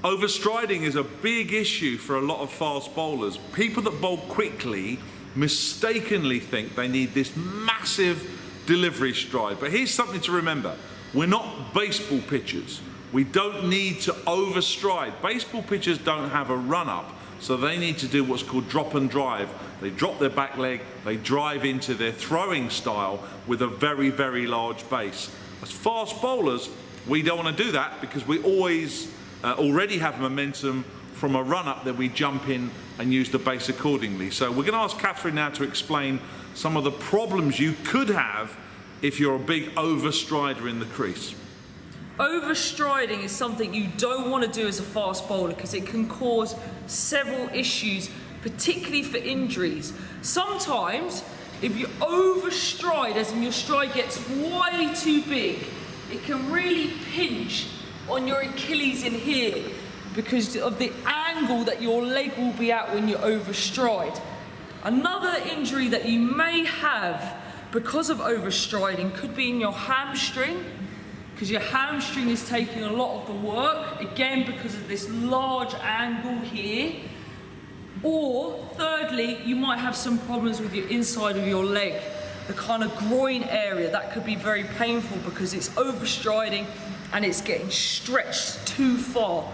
Overstriding is a big issue for a lot of fast bowlers. People that bowl quickly mistakenly think they need this massive delivery stride. But here's something to remember. We're not baseball pitchers. We don't need to overstride. Baseball pitchers don't have a run-up, so they need to do what's called drop and drive. They drop their back leg, they drive into their throwing style with a very, very large base. As fast bowlers, we don't want to do that because we always already have momentum from a run-up that we jump in and use the base accordingly. So we're going to ask Catherine now to explain some of the problems you could have if you're a big overstrider in the crease. Overstriding is something you don't want to do as a fast bowler because it can cause several issues, particularly for injuries. Sometimes, if you overstride, as in your stride gets way too big, it can really pinch on your Achilles in here because of the angle that your leg will be at when you overstride. Another injury that you may have because of overstriding could be in your hamstring, because your hamstring is taking a lot of the work, again because of this large angle here. Or thirdly, you might have some problems with your inside of your leg, the kind of groin area. That could be very painful because it's overstriding and it's getting stretched too far.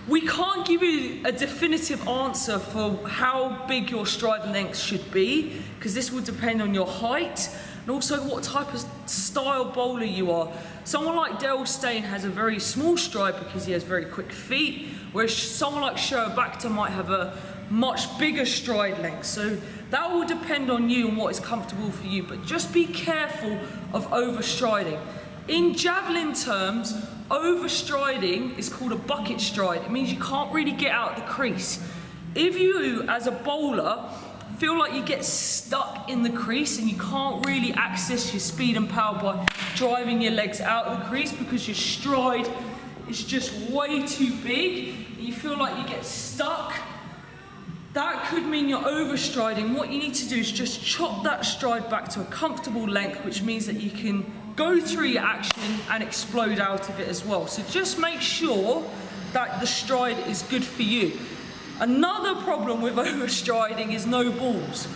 We can't give you a definitive answer for how big your stride length should be, because this will depend on your height and also what type of style bowler you are. Someone like Dale Steyn has a very small stride because he has very quick feet, whereas someone like Shoaib Akhtar might have a much bigger stride length. So that will depend on you and what is comfortable for you, but just be careful of overstriding. In javelin terms, overstriding is called a bucket stride. It means you can't really get out the crease. If you, as a bowler, feel like you get stuck in the crease and you can't really access your speed and power by driving your legs out of the crease because your stride is just way too big, and you feel like you get stuck, that could mean you're overstriding. What you need to do is just chop that stride back to a comfortable length, which means that you can go through your action and explode out of it as well. So just make sure that the stride is good for you. Another problem with overstriding is no balls.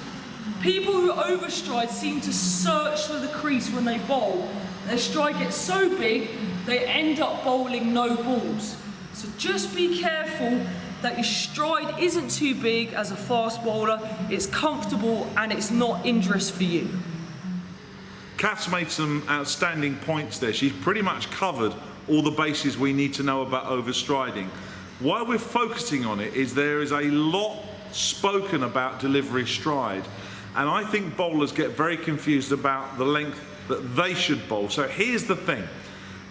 People who overstride seem to search for the crease when they bowl. Their stride gets so big, they end up bowling no balls. So just be careful that your stride isn't too big as a fast bowler, it's comfortable and it's not injurious for you. Kath's made some outstanding points there. She's pretty much covered all the bases we need to know about overstriding. Why we're focusing on it is there is a lot spoken about delivery stride, and I think bowlers get very confused about the length that they should bowl. So here's the thing.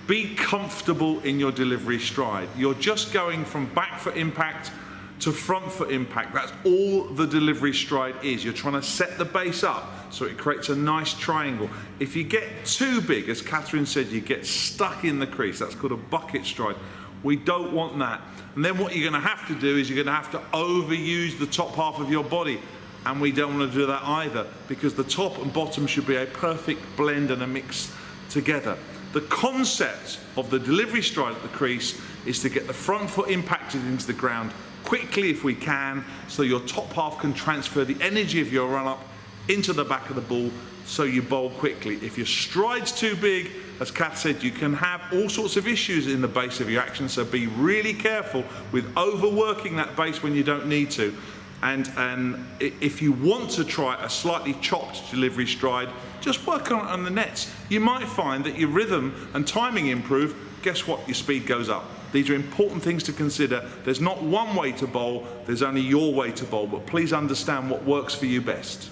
Be comfortable in your delivery stride. You're just going from back foot impact to front foot impact. That's all the delivery stride is. You're trying to set the base up so it creates a nice triangle. If you get too big, as Catherine said, you get stuck in the crease. That's called a bucket stride. We don't want that. And then what you're going to have to do is you're going to have to overuse the top half of your body. And we don't want to do that either, because the top and bottom should be a perfect blend and a mix together. The concept of the delivery stride at the crease is to get the front foot impacted into the ground quickly if we can, so your top half can transfer the energy of your run-up into the back of the ball so you bowl quickly. If your stride's too big, as Kath said, you can have all sorts of issues in the base of your action, so be really careful with overworking that base when you don't need to. And if you want to try a slightly chopped delivery stride, just work on the nets. You might find that your rhythm and timing improve. Guess what? Your speed goes up. These are important things to consider. There's not one way to bowl, there's only your way to bowl, but please understand what works for you best.